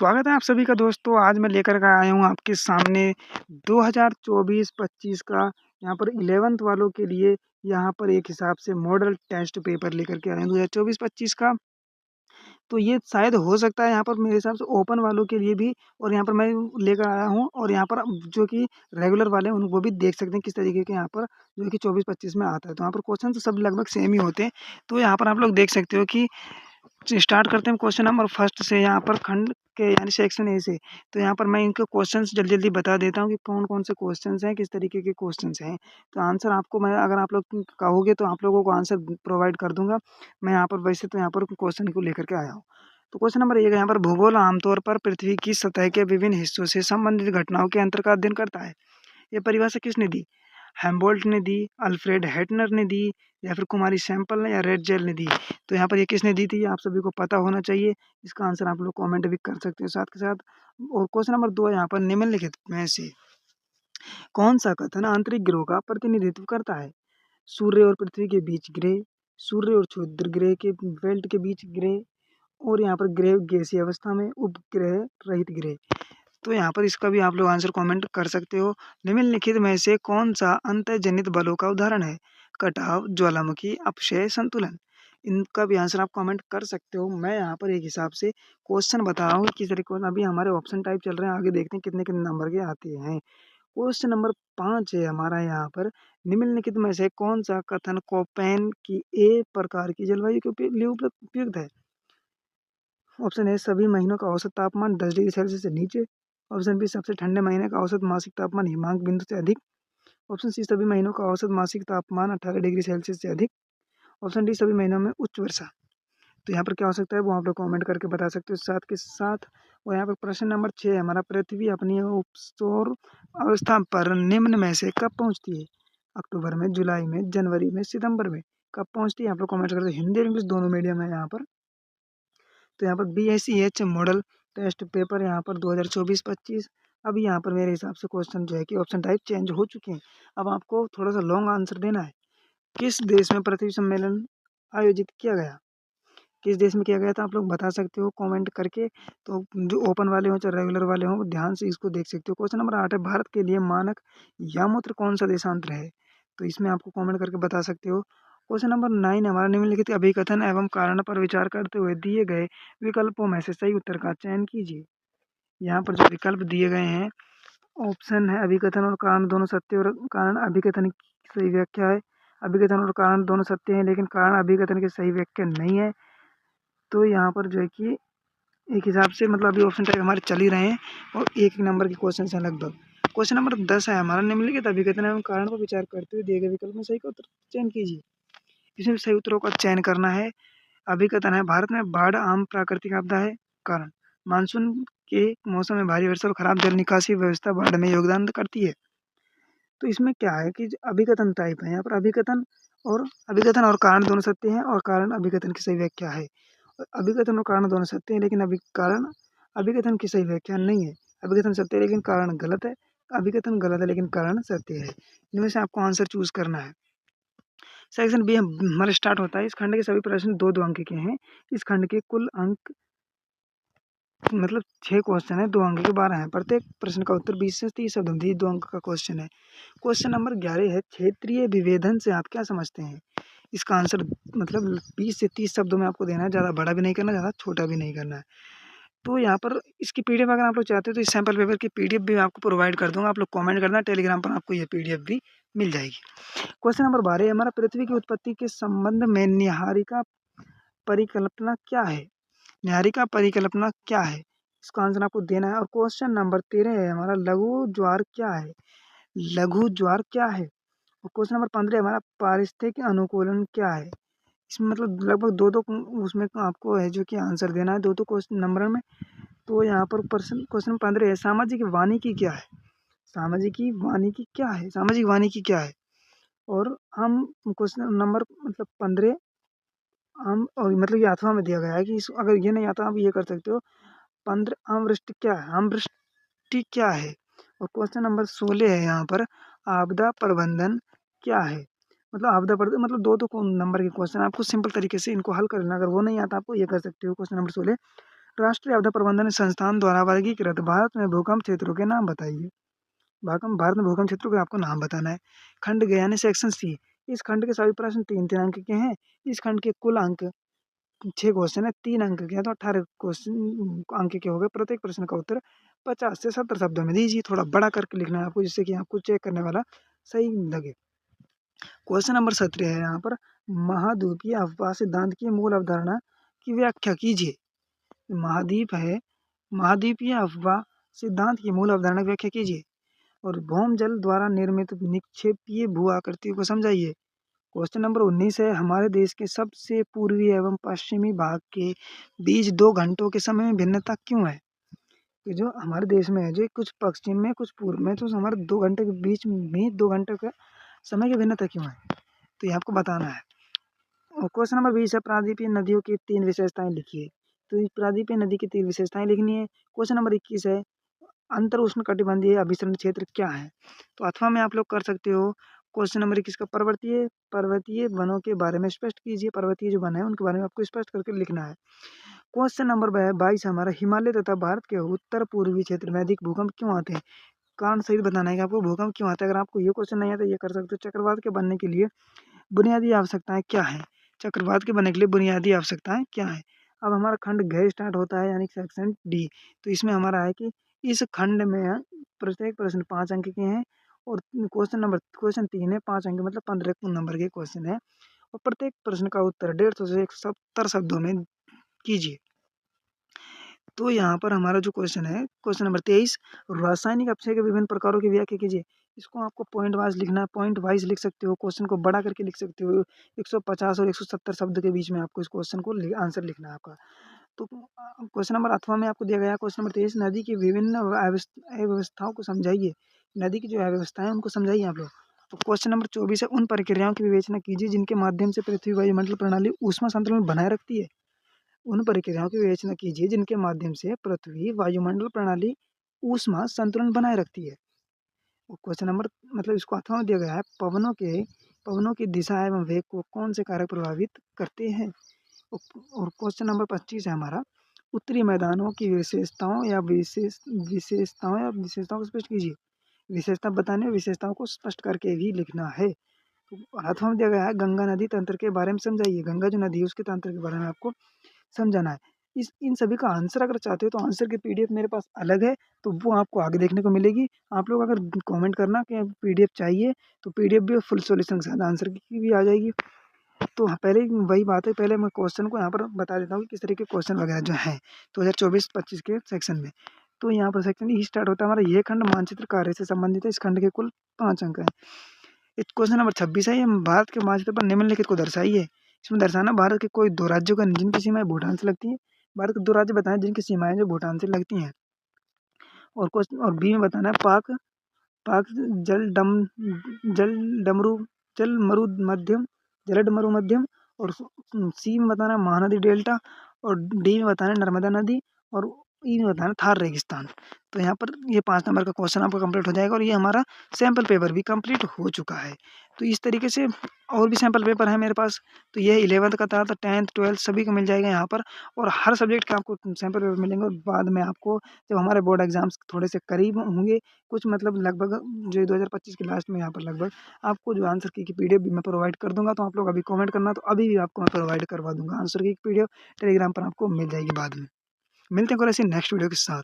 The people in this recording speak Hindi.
स्वागत है आप सभी का दोस्तों। आज मैं लेकर के आया हूँ आपके सामने 2024-25 का यहाँ पर 11th वालों के लिए यहाँ पर एक हिसाब से मॉडल टेस्ट पेपर लेकर के आया हूँ 2024-25 का। तो ये शायद हो सकता है यहाँ पर मेरे हिसाब से ओपन वालों के लिए भी, और यहाँ पर मैं लेकर आया हूँ और यहाँ पर जो कि रेगुलर वाले हैं वो भी देख सकते हैं किस तरीके के यहाँ पर जो कि 24-25 में आता है। तो यहाँ पर क्वेश्चन तो सब लगभग सेम ही होते हैं। तो यहाँ पर आप लोग देख सकते हो कि स्टार्ट करते हैं क्वेश्चन नंबर फर्स्ट से, यहाँ पर खंड के यानी सेक्शन ए से। तो यहाँ पर मैं इनके क्वेश्चंस जल्दी-जल्दी बता देता हूँ कि कौन-कौन से क्वेश्चंस हैं, किस तरीके के क्वेश्चंस हैं। तो आंसर आपको मैं, अगर आप लोग कहोगे तो आप लोगों को आंसर प्रोवाइड कर दूँगा। मैं यहाँ पर वैसे तो यहाँ पर क्वेश्चन को लेकर के आया हूँ। तो क्वेश्चन नंबर 1 है, यहाँ पर भूगोल आमतौर पर पृथ्वी की सतह के विभिन्न हिस्सों से संबंधित घटनाओं के अंतर का अध्ययन करता है। ये परिभाषा किसने दी? हैम्बोल्ट ने दी, अल्फ्रेड हेटनर ने दी, या फिर कुमारी सैंपल ने, या रेडजेल ने दी। तो यहाँ पर ये किसने दी थी, ये आप सभी को पता होना चाहिए। इसका आंसर आप लोग कमेंट भी कर सकते हो साथ के साथ। और क्वेश्चन नंबर 2 है, यहाँ पर निम्नलिखित में से कौन सा कथन आंतरिक ग्रहों का प्रतिनिधित्व करता है? सूर्य और पृथ्वी के बीच ग्रह, सूर्य और क्षुद्र ग्रह के बेल्ट के बीच ग्रह, और यहाँ पर ग्रह गैसीय अवस्था में, उपग्रह रहित ग्रह। तो यहाँ पर इसका भी आप लोग आंसर कमेंट कर सकते हो। निम्नलिखित में से कौन-सा अंतर्जनित बलों का उदाहरण है? कटाव, ज्वालामुखी, अपक्षय, संतुलन। इनका भी आंसर आप कमेंट कर सकते हो। मैं यहाँ पर एक हिसाब से क्वेश्चन बता रहा हूँ किस तरीके से। अभी हमारे ऑप्शन टाइप चल रहे हैं, आगे देखते हैं कितने-कितने नंबर के आते हैं। क्वेश्चन नंबर 5 है हमारा यहाँ पर, निम्नलिखित में से कौन-सा कथन कोपेन की ए प्रकार की जलवायु के लिए उपयुक्त है? ऑप्शन ए, सभी महीनों का औसत तापमान 10 डिग्री सेल्सियस से नीचे। ऑप्शन बी, सबसे ठंडे महीने का औसत मासिक तापमान हिमांक बिंदु से अधिक। ऑप्शन सी, सभी महीनों का औसत मासिक तापमान 18 डिग्री सेल्सियस से अधिक। ऑप्शन डी, सभी महीनों में उच्च वर्षा। तो यहाँ पर क्या हो सकता है वो आप लोग कमेंट करके बता सकते हो साथ के साथ। और यहाँ पर प्रश्न नंबर 6 है हमारा, पृथ्वी अपनी उपसौर अवस्था पर निम्न में से कब पहुँचती है? अक्टूबर में, जुलाई में, जनवरी में, सितंबर में। कब पहुँचती है आप लोग कमेंट करते हैं। हिंदी और इंग्लिश दोनों मीडियम है यहाँ पर। तो यहाँ पर BSEH मॉडल टेस्ट पेपर यहाँ पर 2024-25। अब यहाँ पर मेरे हिसाब से क्वेश्चन जो है कि ऑप्शन टाइप चेंज हो चुके हैं। अब आपको थोड़ा सा लॉन्ग आंसर देना है। किस देश में पृथ्वी सम्मेलन आयोजित किया गया? किस देश में किया गया था आप लोग बता सकते हो कमेंट करके। तो जो ओपन वाले हों चाहे रेगुलर वाले हों, ध्यान से इसको देख सकते हो। क्वेश्चन नंबर 8 है, भारत के लिए मानक यामूत्र कौन सा देशांतर है? तो इसमें आपको कमेंट करके बता सकते हो। क्वेश्चन नंबर 9 हमारा, निम्नलिखित अभिकथन एवं कारण पर विचार करते हुए दिए गए विकल्पों में से सही उत्तर का चयन कीजिए। यहाँ पर जो विकल्प दिए गए हैं, ऑप्शन है अभिकथन और कारण दोनों सत्य, और कारण अभिकथन की सही व्याख्या है। अभिकथन और कारण दोनों सत्य हैं, लेकिन कारण अभिकथन की सही व्याख्या नहीं है। तो यहाँ पर जो है कि एक हिसाब से मतलब अभी ऑप्शन टाइप हमारे चल ही रहे हैं और एक नंबर के क्वेश्चन हैं लगभग। क्वेश्चन नंबर 10 है हमारा, निम्नलिखित अभिकथन एवं कारण पर विचार करते हुए दिए गए विकल्प में सही का उत्तर चयन कीजिए। इसमें सही उत्तरों का चयन करना है। अभिकथन है, भारत में बाढ़ आम प्राकृतिक आपदा है। कारण, मानसून के मौसम में भारी वर्षा और खराब जल निकासी व्यवस्था बाढ़ में योगदान करती है। तो इसमें क्या है कि अभिकथन टाइप है यहाँ पर, अभिकथन और कारण दोनों सत्य हैं, और कारण अभिकथन की सही व्याख्या है। अभिकथन और कारण दोनों सत्य हैं, लेकिन कारण अभिकथन की सही व्याख्या नहीं है। अभिकथन सत्य है लेकिन कारण गलत है। अभिकथन गलत है लेकिन कारण सत्य है। इनमें से आपको आंसर चूज करना है। सेक्शन बी हमारा स्टार्ट होता है। इस खंड के सभी प्रश्न 2-2 अंक के हैं। इस खंड के कुल अंक मतलब 6 क्वेश्चन है, 2 अंक के 12 हैं। प्रत्येक प्रश्न का उत्तर 20 से 30 शब्दों में दिए, 2 अंक का क्वेश्चन है। क्वेश्चन नंबर 11 है, क्षेत्रीय विभेदन से आप क्या समझते हैं? इसका आंसर मतलब 20 से 30 शब्दों में आपको देना है, ज़्यादा बड़ा भी नहीं करना, ज़्यादा छोटा भी नहीं करना है। तो यहाँ पर इसकी पीडीएफ अगर आप लोग चाहते हो तो इस सैंपल पेपर की पीडीएफ भी मैं आपको प्रोवाइड कर दूँगा। आप लोग कमेंट करना, टेलीग्राम पर आपको ये पीडीएफ भी मिल जाएगी। क्वेश्चन नंबर 12 हमारा, पृथ्वी की उत्पत्ति के संबंध में न्याहारिका परिकल्पना क्या है? न्याहारिका परिकल्पना क्या है? इसका आंसर आपको देना है। और क्वेश्चन नंबर 13 है हमारा, लघु ज्वार क्या है? लघु ज्वार क्या है? और क्वेश्चन नंबर 15 हमारा, पारिस्थितिक अनुकूलन क्या है? इसमें मतलब लगभग 2-2 उसमें आपको है जो कि आंसर देना है 2-2 क्वेश्चन नंबर में। तो यहाँ पर क्वेश्चन 15 है, सामाजिक वानिकी क्या है? सामाजिक वानिकी क्या है? सामाजिक वानिकी क्या है? और हम क्वेश्चन नंबर मतलब 15 हम, और मतलब ये अथवा में दिया गया है कि अगर ये नहीं आता आप ये कर सकते हो। 15 अमवृष्टि क्या है? अमवृष्टि क्या है? और क्वेश्चन नंबर 16 है यहाँ पर, आपदा प्रबंधन क्या है? मतलब आपदा प्रबंधन मतलब 2-2 नंबर के क्वेश्चन आपको सिंपल तरीके से इनको हल कर लेना। अगर वो नहीं आता आपको ये कर सकते हो। क्वेश्चन नंबर 16, राष्ट्रीय आपदा प्रबंधन संस्थान द्वारा वर्गीकृत भारत में भूकंप क्षेत्रों के नाम बताइए। भारत में भूकंप क्षेत्रों के आपको नाम बताना है। खंड ग यानी सेक्शन सी, इस खंड के सभी प्रश्न 3-3 अंक के हैं। इस खंड के कुल अंक 6 क्वेश्चन है, 3 अंक के हैं, तो 18 क्वेश्चन अंक के हो गए। प्रत्येक प्रश्न का उत्तर 50 से 70 शब्दों में दीजिए। थोड़ा बड़ा करके लिखना है आपको, जिससे कि आपको चेक करने वाला सही लगे। क्वेश्चन नंबर 17 है यहाँ पर, महाद्वीपीय अफवाह सिद्धांत की मूल अवधारणा की व्याख्या कीजिए। महाद्वीप है, महाद्वीपीय अफवाह सिद्धांत की मूल अवधारणा की व्याख्या कीजिए। और भौम जल द्वारा निर्मित निक्षेपीय भू आकृतियों को समझाइए। क्वेश्चन नंबर 19 है, हमारे देश के सबसे पूर्वी एवं पश्चिमी भाग के बीच 2 घंटों के समय में भिन्नता क्यों है? कि जो हमारे देश में है, जो कुछ पश्चिम में कुछ पूर्व में, तो हमारे 2 घंटे के बीच में 2 घंटे का समय की भिन्नता क्यों है? तो ये आपको बताना है। और क्वेश्चन नंबर 20 है, प्रायद्वीपीय नदियों की 3 विशेषताएं लिखिए। तो ये प्रायद्वीपीय नदी की 3 विशेषताएं लिखनी है। क्वेश्चन नंबर 21 है, अंतर उष्णकटिबंधीय अभिसरण क्षेत्र क्या है? तो अथवा में आप लोग कर सकते हो। क्वेश्चन नंबर 21 का, पर्वतीय वनों के बारे में स्पष्ट कीजिए। पर्वतीय जो वन है उनके बारे में आपको स्पष्ट करके लिखना है। क्वेश्चन नंबर 22 हमारा, हिमालय तथा भारत के उत्तर पूर्वी क्षेत्र में अधिक भूकंप क्यों आते हैं? कारण सहित बताना है कि आपको भूकंप क्यों आता है। अगर आपको ये क्वेश्चन नहीं आता, ये कर सकते हो। चक्रवात के बनने के लिए बुनियादी आवश्यकताएं क्या हैं? चक्रवात के बनने के लिए बुनियादी आवश्यकताएं क्या हैं? अब हमारा खंड घ स्टार्ट होता है, यानी सेक्शन डी। तो इसमें हमारा है कि इस खंड में प्रत्येक प्रश्न 5 अंक के हैं। और क्वेश्चन 3 है, 5 अंक मतलब 15 नंबर के क्वेश्चन है। और प्रत्येक प्रश्न का उत्तर 150 से 170 शब्दों में कीजिए। तो यहाँ पर हमारा जो क्वेश्चन है, क्वेश्चन नंबर 23, रासायनिक अपक्षय के विभिन्न प्रकारों की व्याख्या कीजिए। इसको आपको पॉइंट वाइज लिखना है, पॉइंट वाइज लिख सकते हो, क्वेश्चन को बड़ा करके लिख सकते हो। 150 और 170 शब्द के बीच में आपको इस क्वेश्चन को आंसर लिखना है आपका। तो क्वेश्चन नंबर अथवा में आपको दिया गया है। क्वेश्चन नंबर 23, नदी की विभिन्न अव्यवस्थाओं को समझाइए। नदी की जो अव्यवस्था है उनको समझाइए आप लोग। तो क्वेश्चन नंबर 24 है, उन प्रक्रियाओं की विवेचना कीजिए जिनके माध्यम से पृथ्वी वायुमंडल प्रणाली ऊष्मा संतुलन बनाए रखती है। उन प्रक्रियाओं की विवेचना कीजिए जिनके माध्यम से पृथ्वी वायुमंडल प्रणाली ऊष्मा संतुलन बनाए रखती है। और क्वेश्चन नंबर मतलब इसको अथवा में दिया गया है, पवनों की दिशा एवं वेग को कौन से कारक प्रभावित करते हैं? और क्वेश्चन नंबर 25 है हमारा, उत्तरी मैदानों की विशेषताओं को स्पष्ट कीजिए। विशेषता बताने और विशेषताओं को स्पष्ट करके ही लिखना है। तो अथवा में दिया गया है, गंगा नदी तंत्र के बारे में समझाइए। गंगा जो नदी है उसके तंत्र के बारे में आपको समझाना है। इन सभी का आंसर अगर चाहते हो तो आंसर की पीडीएफ मेरे पास अलग है, तो वो आपको आगे देखने को मिलेगी। आप लोग अगर कमेंट करना कि पीडीएफ चाहिए, तो पीडीएफ भी फुल सॉल्यूशन के साथ आंसर की भी आ जाएगी। तो हाँ, पहले वही बात है, पहले मैं क्वेश्चन को यहाँ पर बता देता हूँ कि किस तरह के क्वेश्चन वगैरह जो हैं 2024-25 के सेक्शन में। तो यहाँ पर सेक्शन ही स्टार्ट होता है हमारा, ये खंड मानचित्र कार्य से संबंधित है। इस खंड के कुल 5 अंक हैं। क्वेश्चन नंबर 26 है, ये भारत के मानचित्र पर निम्नलिखित को दर्शाइए। इसमें दर्शाना, भारत के कोई 2 राज्यों का जिनकी सीमाएं भूटान से लगती हैं। भारत के 2 राज्य बताएं जिनकी सीमाएं जो भूटान से लगती हैं। और क्वेश्चन और बी में बताना है, पाक जल डम जल डमरू जल मरु मध्यम जलड मरु मध्यम। और सी में बताना है महानदी डेल्टा। और डी में बताना है नर्मदा नदी। और ई में बताना है थार रेगिस्तान। तो यहाँ पर ये 5 नंबर का क्वेश्चन आपका कंप्लीट हो जाएगा। और ये हमारा सैम्पल पेपर भी कंप्लीट हो चुका है। तो इस तरीके से और भी सैम्पल पेपर है मेरे पास। तो ये 11th का था, तो 10th 12th सभी को मिल जाएगा यहाँ पर। और हर सब्जेक्ट के आपको सैम्पल पेपर मिलेंगे। और बाद में आपको जब हमारे बोर्ड एग्जाम्स थोड़े से करीब होंगे, कुछ मतलब लगभग जो 2025 के लास्ट में यहाँ पर लगभग आपको जो आंसर की पीडीएफ भी मैं प्रोवाइड कर दूंगा। तो आप लोग अभी कमेंट करना, तो अभी भी आपको मैं प्रोवाइड करवा दूंगा आंसर की पीडीएफ। टेलीग्राम पर आपको मिल जाएगी बाद में। मिलते हैं कोई ऐसी नेक्स्ट वीडियो के साथ।